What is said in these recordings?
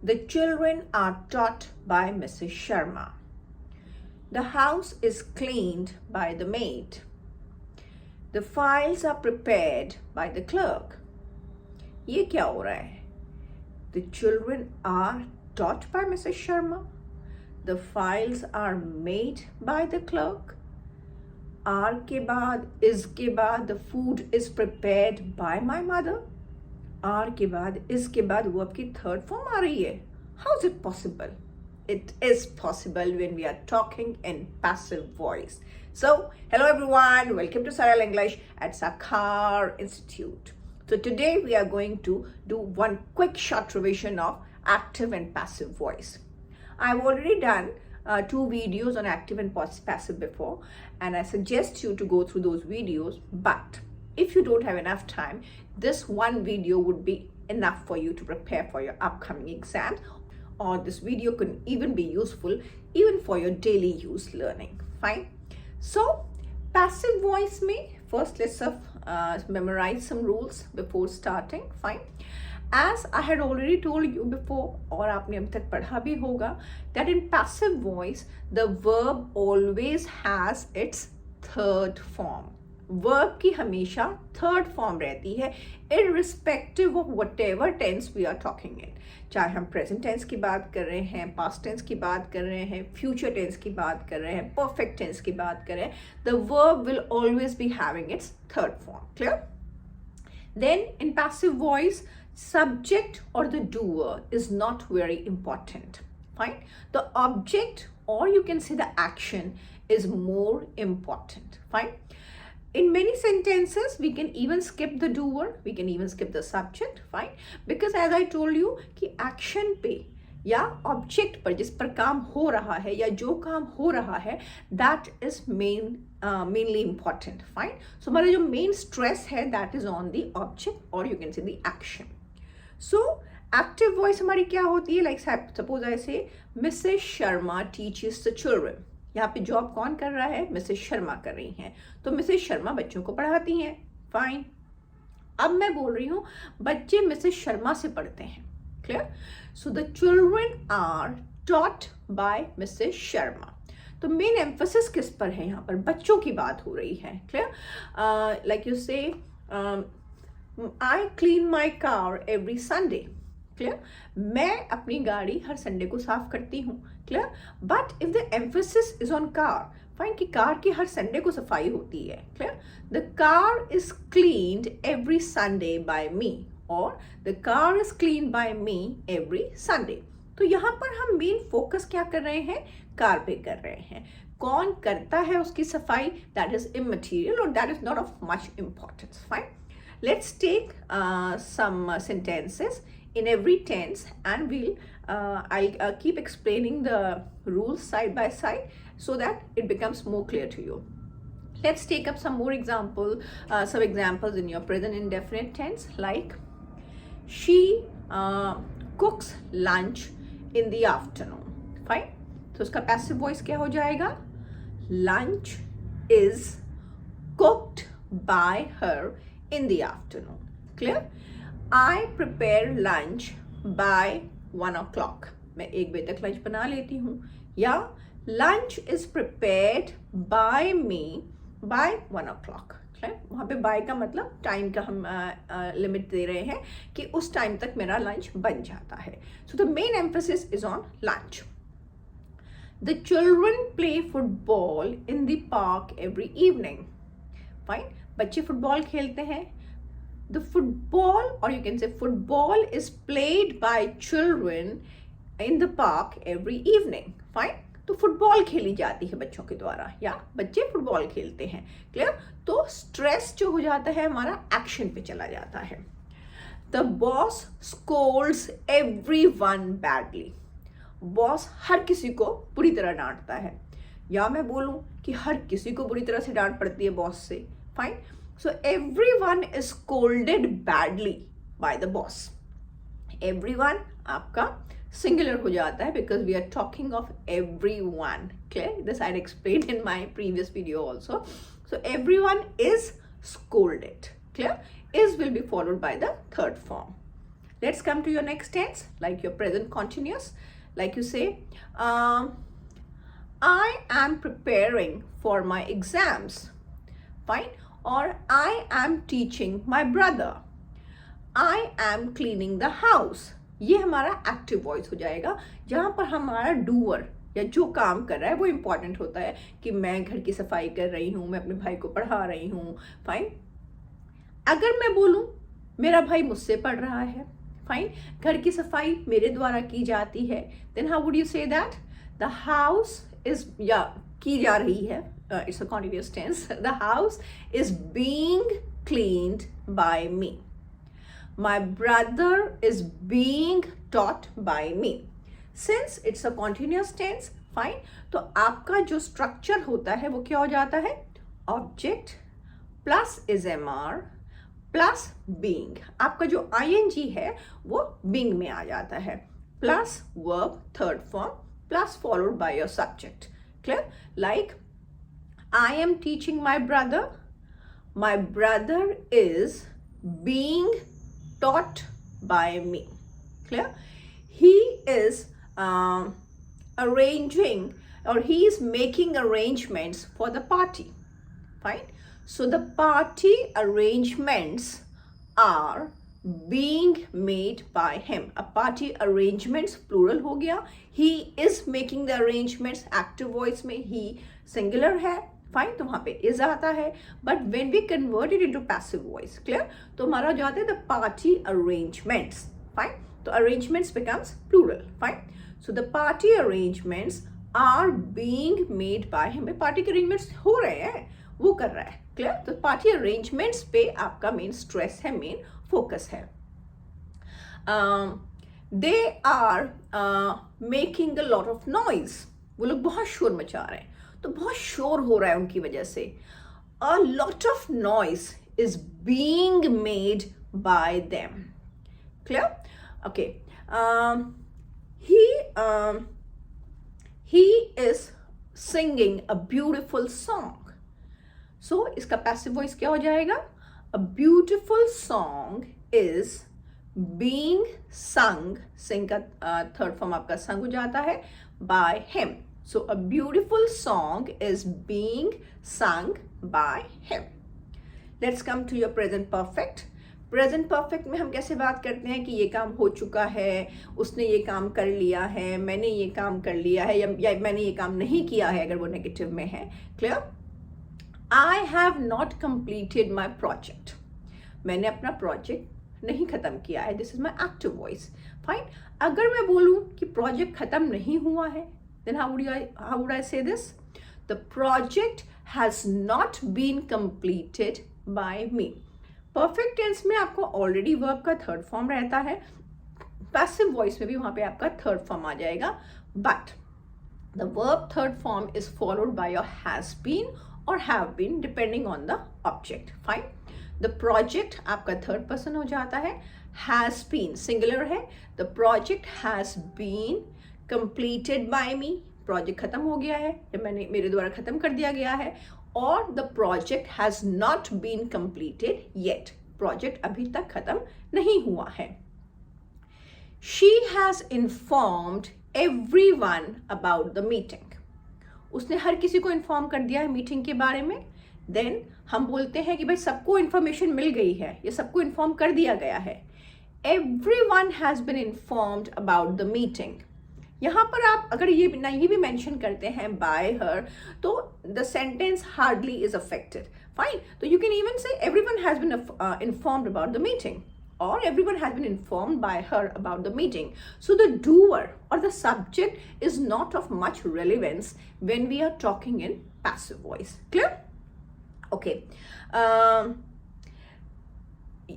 The children are taught by Mrs. Sharma. The house is cleaned by the maid. The files are prepared by the clerk. ये क्या हो रहा है? The children are taught by Mrs. Sharma. The files are made by the clerk. Are के बाद, is के बाद, the food is prepared by my mother. Are के बाद, is के बाद, वो आपकी third form आ रही है. How is it possible? It is possible when we are talking in passive voice. So, hello everyone, welcome to Saral English at Sakhar Institute. So today we are going to do one quick short revision of active and passive voice. I've already done two videos on active and passive before, and I suggest you to go through those videos. But if you don't have enough time, this one video would be enough for you to prepare for your upcoming exam, or this video could even be useful even for your daily use learning. Fine. So passive voice में first let's memorize some rules before starting. Fine. As I had already told you before, और आपने अभी तक पढ़ा भी होगा, that in passive voice the verb always has its third form. Verb की हमेशा third form रहती है irrespective of whatever tense we are talking in. चाहे हम present tense की बात कर रहे हैं, past tense की बात कर रहे हैं, future tense की बात कर रहे हैं, perfect tense की बात कर रहे हैं, the verb will always be having its third form. Clear? Then in passive voice, subject or the doer is not very important. Fine. The object, or you can say the action, is more important. Fine. In many sentences, we can even skip the doer, we can even skip the subject, fine, because as I told you कि action पे या object पर जिस पर काम हो रहा है या जो काम हो रहा है, that is mainly important, fine. So हमारा जो main stress है, that is on the object, or you can say the action. So active voice हमारी क्या होती है? Like suppose I say Mrs. Sharma teaches the children. यहाँ पे job कौन कर रहा है? मिसेस शर्मा कर रही हैं. तो मिसेस शर्मा बच्चों को पढ़ाती हैं. फाइन. अब मैं बोल रही हूँ बच्चे मिसेस शर्मा से पढ़ते हैं. Clear? So the children are taught by Mrs Sharma. तो मेन एम्फेसिस किस पर है? यहाँ पर बच्चों की बात हो रही है. Clear? Like you say I clean my car every Sunday. Clear? मैं अपनी गाड़ी हर संडे को साफ करती हूँ. Clear? But if the emphasis is on car, fine कि कार की हर संडे को सफाई होती है. Clear? The car is cleaned every Sunday by me, और the car is clean by me every Sunday. तो यहाँ पर हम मेन फोकस क्या कर रहे हैं? कार पे कर रहे हैं. कौन करता है उसकी सफाई, दैट इज इमटेरियल और that is not of much importance. Fine. Let's take some sentences in every tense, and I'll keep explaining the rules side by side so that it becomes more clear to you. Let's take up some more some examples in your present indefinite tense, like she cooks lunch in the afternoon. Fine. तो उसका passive voice क्या हो जाएगा? Lunch is cooked by her in the afternoon. Clear? I prepare lunch by 1 o'clock. मैं 1 बजे तक lunch बना लेती हूँ. या lunch is prepared by me by 1 o'clock. Clear? वहाँ पे by का मतलब टाइम का हम लिमिट दे रहे हैं कि उस टाइम तक मेरा लंच बन जाता है. So the main emphasis is on lunch. The children play football in the park every evening. Fine. बच्चे फुटबॉल खेलते हैं. The football, or you can say football, is played by children in the park every evening. Fine. तो football खेली जाती है बच्चों के द्वारा, या बच्चे फुटबॉल खेलते हैं. क्लियर? तो स्ट्रेस जो हो जाता है हमारा एक्शन पे चला जाता है. The boss scolds everyone badly. Boss हर किसी को बुरी तरह डांटता है. या मैं बोलूं कि हर किसी को बुरी तरह से डांट पड़ती है बॉस से. Fine. So everyone is scolded badly by the boss. Everyone आपका singular हो जाता है because we are talking of everyone. Clear? This I had explained in my previous video also. So everyone is scolded. Clear? Is will be followed by the third form. Let's come to your next tense, like your present continuous. Like you say, I am preparing for my exams. Fine. Or I am teaching my brother. I am cleaning the house. ये हमारा active voice हो जाएगा, जहाँ पर हमारा doer या जो काम कर रहा है वो इंपॉर्टेंट होता है कि मैं घर की सफाई कर रही हूँ, मैं अपने भाई को पढ़ा रही हूँ. फाइन. अगर मैं बोलूँ मेरा भाई मुझसे पढ़ रहा है, फाइन, घर की सफाई मेरे द्वारा की जाती है, then how would you say that? The house is, या की जा रही है, it's a continuous tense. The house is being cleaned by me. My brother is being taught by me. Since it's a continuous tense, fine, तो आपका जो structure होता है वो क्या हो जाता है? Object plus is MR plus being. आपका जो ing है वो being में आ जाता है, plus verb third form plus followed by your subject. Clear? Like I am teaching my brother. My brother is being taught by me. Clear? He is arranging, or he is making arrangements for the party. Fine. So the party arrangements are being made by him. A party arrangements plural हो गया. He is making the arrangements. Active voice में he singular है. Fine, तो वहां पे is आता है. But when we convert it into passive voice, clear, तो हमारा जाता है द पार्टी अरेंजमेंट्स. फाइन, तो arrangements becomes plural. Fine, so the party arrangements are being made by him. Party के अरेंजमेंट्स हो रहे हैं, वो कर रहा है. क्लियर, तो पार्टी अरेंजमेंट्स पे आपका मेन स्ट्रेस है, मेन फोकस है. They are making a lot of noise. वो लोग बहुत शोर मचा रहे हैं, तो बहुत शोर हो रहा है उनकी वजह से. A lot of noise is being made by them. Clear? Okay. He is singing a beautiful song. So इसका पैसिव वॉइस क्या हो जाएगा? A beautiful song is being sung. Sing का थर्ड फॉर्म आपका संग हो जाता है, by him. So a beautiful song is being sung by him. Let's come to your present perfect. Present perfect में हम कैसे बात करते हैं कि ये काम हो चुका है, उसने ये काम कर लिया है, मैंने ये काम कर लिया है, या मैंने ये काम नहीं किया है अगर वो नेगेटिव में है. Clear? I have not completed my project. मैंने अपना प्रोजेक्ट नहीं खत्म किया है. This is my active voice. Fine. अगर मैं बोलूँ कि प्रोजेक्ट खत्म नहीं हुआ है, then how would I say this? The project has not been completed by me. Perfect tense में आपको already verb का third form रहता है. Passive voice में भी वहाँ पे आपका third form आ जाएगा. But the verb third form is followed by your has been or have been depending on the object. Fine. The project आपका third person हो जाता है. Has been singular है. The project has been completed by me. Project खत्म हो गया है, या मैंने मेरे द्वारा खत्म कर दिया गया है. और the project has not been completed yet. Project अभी तक खत्म नहीं हुआ है. She has informed everyone about the meeting. उसने हर किसी को इन्फॉर्म कर दिया है मीटिंग के बारे में. देन हम बोलते हैं कि भाई सबको इंफॉर्मेशन मिल गई है, या सबको इन्फॉर्म कर दिया गया है. Everyone has been informed about the meeting. यहाँ पर आप अगर ये नहीं भी मेंशन करते हैं बाय हर, तो the sentence hardly is affected. Fine, तो you can even say everyone has been informed about the meeting, or everyone has been informed by her about the meeting. So the doer or the subject is not of much relevance when we are talking in passive voice. Clear? Okay.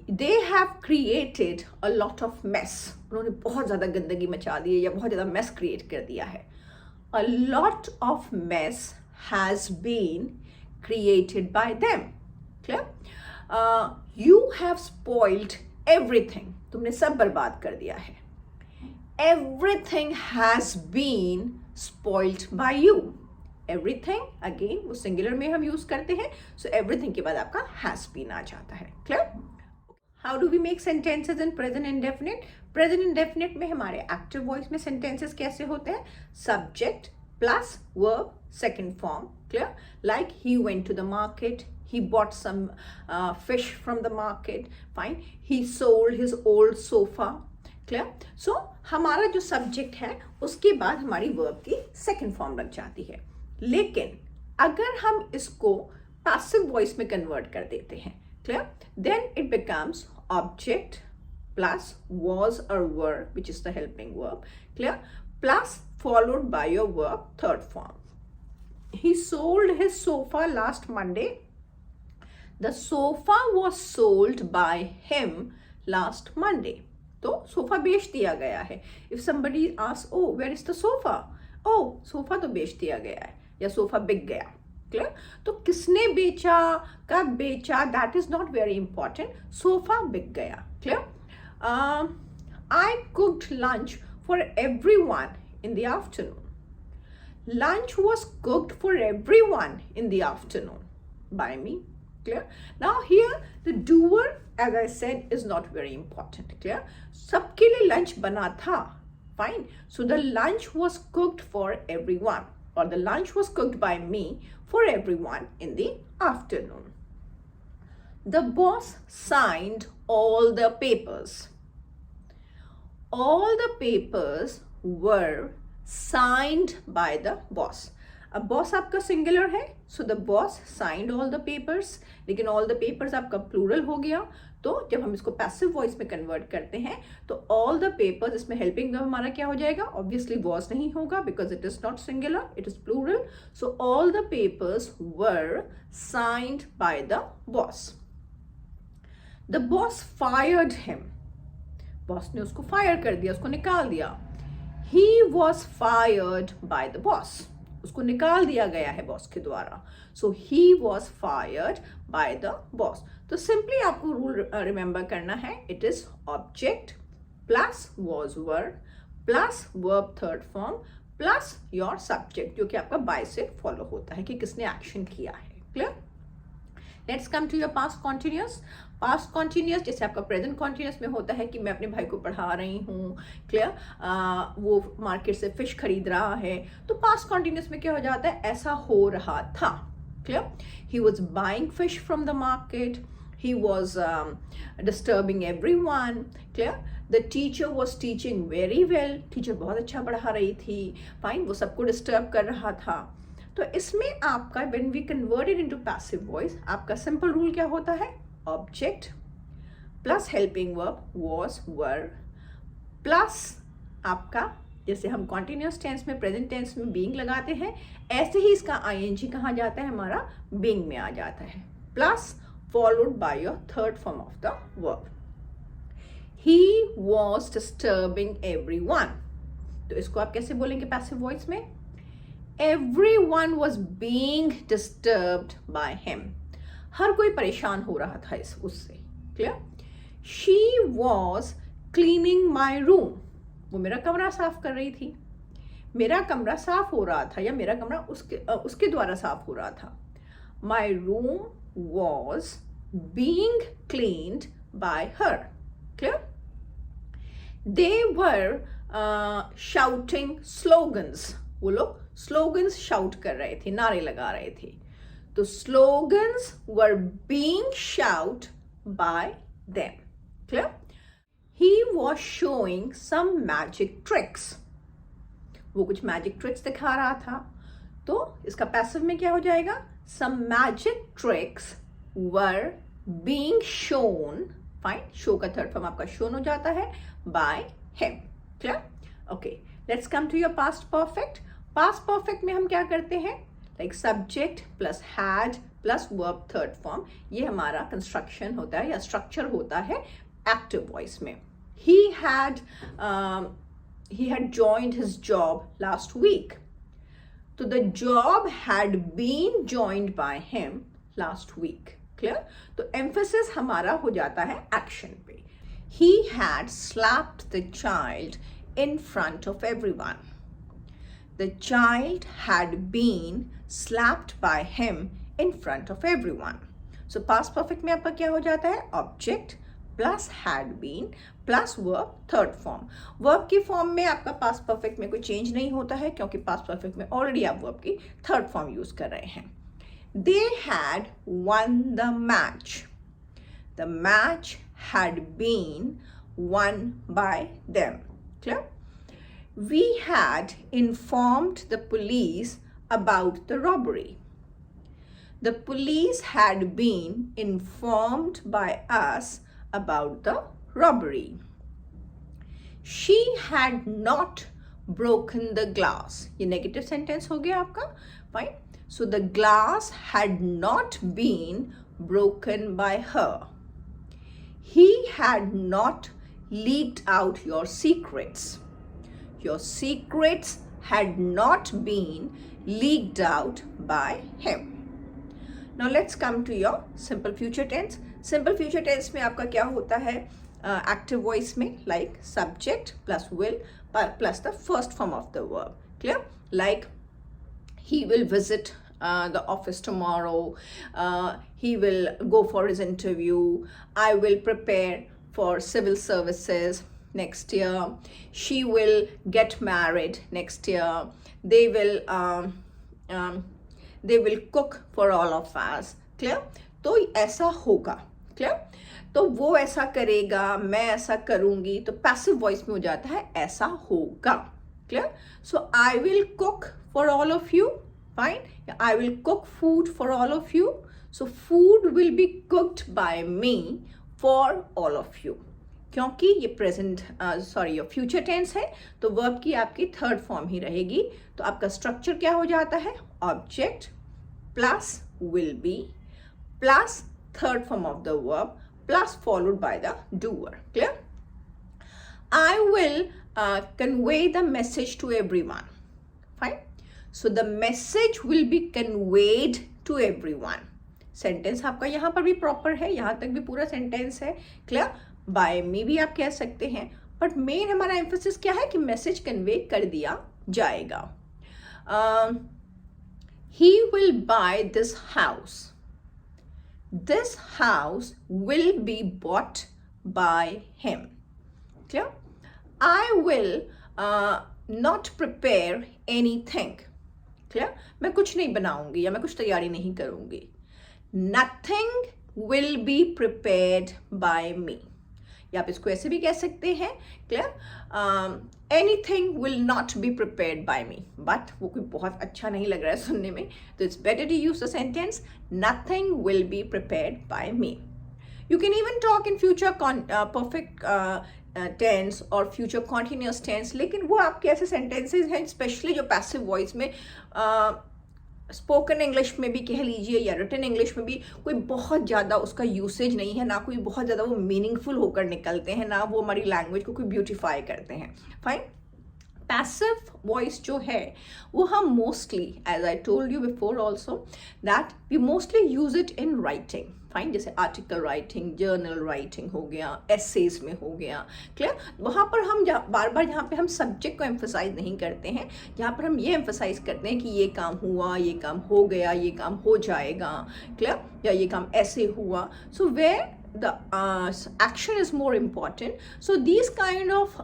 They have created a lot of mess. उन्होंने बहुत ज़्यादा गंदगी मचा दी है, या बहुत ज़्यादा mess create कर दिया है. A lot of mess has been created by them. Clear? You have spoiled everything. तुमने सब बर्बाद कर दिया है. Everything has been spoiled by you. Everything again वो singular में हम use करते हैं, so everything के बाद आपका has been आ जाता है. Clear? How do we make sentences in present indefinite? Present indefinite में हमारे एक्टिव वॉइस में सेंटेंसेस कैसे होते हैं? Subject plus verb second form. Clear? Like he went to the market, he bought some fish from the market. Fine. He sold his old sofa. Clear? So हमारा जो subject है उसके बाद हमारी वर्ब की सेकंड फॉर्म लग जाती है. लेकिन अगर हम इसको पैसिव वॉइस में कन्वर्ट कर देते हैं, clear, then it becomes object plus was or were, which is the helping verb, clear, plus followed by your verb third form. He sold his sofa last Monday. The sofa was sold by him last Monday. तो sofa बेच दिया गया है. If somebody asks, oh, where is the sofa? Oh, sofa तो बेच दिया गया है, या सोफा बिक गया. क्लियर? तो किसने बेचा, कब बेचा, that is not very important. Sofa बिक गया. Clear? I cooked lunch for everyone in the afternoon. Lunch was cooked for everyone in the afternoon by me. Clear? Now here the doer, as I said, is not very important. Clear? सबके लिए lunch बना था. Fine. So the lunch was cooked for everyone, or the lunch was cooked by me for everyone in the afternoon. The boss signed all the papers. All the papers were signed by the boss. अब boss आपका singular है, so the boss signed all the papers, लेकिन all the papers आपका plural हो गया. तो जब हम इसको पैसिव वॉइस में कन्वर्ट करते हैं तो ऑल द पेपर्स, इसमें हेल्पिंग वर्ब हमारा क्या हो जाएगा? ऑब्वियसली वॉज नहीं होगा, because it is not singular, it is plural. So all the papers were signed by the boss. The boss fired him. Boss ने उसको फायर कर दिया, उसको निकाल दिया. He was fired by the boss. उसको निकाल दिया गया है बॉस के द्वारा. So he was fired by the boss. तो सिंपली आपको रूल रिमेंबर करना है. It is object plus was were plus verb third form plus your subject, जो कि आपका बाय से फॉलो होता है कि किसने एक्शन किया है. Clear? Let's come to your past continuous. Past continuous जैसे आपका प्रेजेंट कॉन्टिन्यूस में होता है कि मैं अपने भाई को पढ़ा रही हूँ. क्लियर? वो मार्केट से फिश खरीद रहा है. तो पास्ट कॉन्टिन्यूस में क्या हो जाता है? ऐसा हो रहा था. Clear? He was buying fish from the market. He was disturbing everyone. Clear? The teacher was teaching very well. Teacher बहुत अच्छा पढ़ा रही थी. फाइन. वो सबको डिस्टर्ब कर रहा था. तो इसमें आपका when we converted into passive voice, आपका सिंपल रूल क्या होता है? Object plus helping verb was were plus आपका, जैसे हम कॉन्टिन्यूस टेंस में प्रेजेंट टेंस में बीइंग लगाते हैं, ऐसे ही इसका आईएनजी कहाँ जाता है? हमारा बीइंग में आ जाता है. Plus followed by your third form of the verb. He was disturbing everyone. तो इसको आप कैसे बोलेंगे पैसिव वॉइस में? Everyone was being disturbed by him. हर कोई परेशान हो रहा था उससे. Clear? She was cleaning my room. वो मेरा कमरा साफ कर रही थी. मेरा कमरा साफ हो रहा था, या मेरा कमरा उसके द्वारा साफ हो रहा था. My room was being cleaned by her. Clear? They were shouting slogans. वो लोग स्लोगन्स शाउट कर रहे थे, नारे लगा रहे थे. तो slogans were being shout by them. Clear? He was showing some magic tricks. वो कुछ मैजिक ट्रिक्स दिखा रहा था. तो इसका पैसिव में क्या हो जाएगा? Some magic tricks were being shown. Fine. Show का थर्ड फॉर्म आपका शोन हो जाता है by him. Clear? Okay, let's come to your past perfect. Past perfect में हम क्या करते हैं? Like subject plus had plus verb third form. ये हमारा कंस्ट्रक्शन होता है या स्ट्रक्चर होता है एक्टिव वॉइस में. he had joined his job last week. So the job had been joined by him last week. Clear? तो emphasis हमारा हो जाता है action पे. He had slapped the child in front of everyone. The child had been slapped by him in front of everyone. So past perfect में आपका क्या हो जाता है? Object plus had been plus verb third form. Verb की form में आपका past perfect में कोई चेंज नहीं होता है क्योंकि पास्ट परफेक्ट में ऑलरेडी आप वर्ब की थर्ड फॉर्म यूज कर रहे हैं. They had won the match. The match had been won by them. Clear? We had informed the police about the robbery. The police had been informed by us about the robbery. She had not broken the glass. ये negative sentence हो गया आपका. Fine. So the glass had not been broken by her. He had not leaked out your secrets. Your secrets had not been leaked out by him. Now let's come to your simple future tense. Simple future tense में आपका क्या होता है? Active voice में like subject plus will plus the first form of the verb. Clear? Like he will visit the office tomorrow. He will go for his interview. I will prepare for civil services next year. She will get married next year. They will cook for all of us. Clear? तो ऐसा होगा. Clear? तो वो ऐसा करेगा, मैं ऐसा करूंगी, तो पैसिव वॉइस में हो जाता है ऐसा होगा. Clear? So I will cook for all of you. Fine? I will cook food for all of you. So food will be cooked by me for all of you. क्योंकि ये present your future tense है तो verb की आपकी third form ही रहेगी. तो आपका structure क्या हो जाता है? Object plus will be plus third form of the verb plus followed by the doer. Clear? I will convey the message to everyone. Fine? So the message will be conveyed to everyone. Sentence आपका यहाँ पर भी proper है, यहाँ तक भी पूरा sentence है. क्लियर? बाय में भी आप कह सकते हैं, बट मेन हमारा एम्फोसिस क्या है कि मैसेज कन्वे कर दिया जाएगा. He will buy this house. This house will be bought by him. Clear? I will not prepare anything. Clear? मैं कुछ नहीं बनाऊंगी या मैं कुछ तैयारी नहीं करूंगी. Nothing will be prepared by me. या आप इसको ऐसे भी कह सकते हैं. Clear? Anything will not be prepared by me. But वो कोई बहुत अच्छा नहीं लग रहा है सुनने में, तो it's better to use the sentence nothing will be prepared by me. You can even talk in future perfect tense और फ्यूचर कॉन्टिन्यूस टेंस, लेकिन वो आपके ऐसे सेंटेंसेज हैं स्पेशली जो पैसिव वॉइस में स्पोकन इंग्लिश में भी कह लीजिए या रिटन इंग्लिश में भी कोई बहुत ज़्यादा उसका यूसेज नहीं है, ना कोई बहुत ज़्यादा वो मीनिंगफुल होकर निकलते हैं, ना वो हमारी लैंग्वेज को कोई ब्यूटिफाई करते हैं. फाइन. पैसिव वॉइस जो है वो हम mostly, as I told you before also, that we mostly use it in writing. Fine. जैसे आर्टिकल राइटिंग, जर्नल राइटिंग हो गया, एसेज में हो गया. क्लियर? वहाँ पर हम बार बार यहाँ पे हम सब्जेक्ट को एम्फोसाइज नहीं करते हैं, यहाँ पर हम ये एम्फोसाइज करते हैं कि ये काम हुआ, ये काम हो गया, ये काम हो जाएगा. क्लियर? या ये काम ऐसे हुआ. So where the action is more important. So these kind of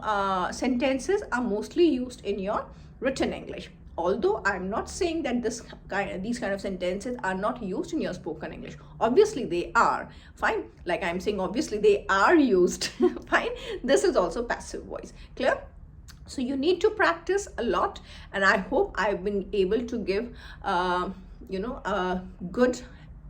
sentences are mostly used in your written English. Although I'm not saying that these kind of sentences are not used in your spoken English. Obviously they are. Fine. Like I'm saying, obviously they are used. Fine. This is also passive voice. Clear? So you need to practice a lot, and I hope I've been able to give a good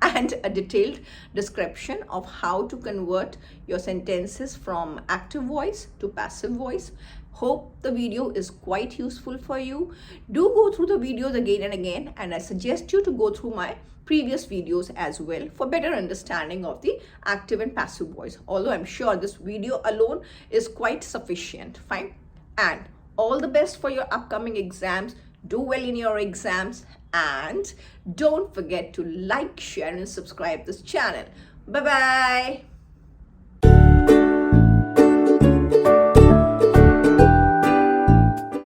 and a detailed description of how to convert your sentences from active voice to passive voice. Hope the video is quite useful for you. Do go through the videos again and again, and I suggest you to go through my previous videos as well for better understanding of the active and passive voice. Although I'm sure this video alone is quite sufficient. Fine. And all the best for your upcoming exams. Do well in your exams, and don't forget to like, share and subscribe this channel. Bye bye.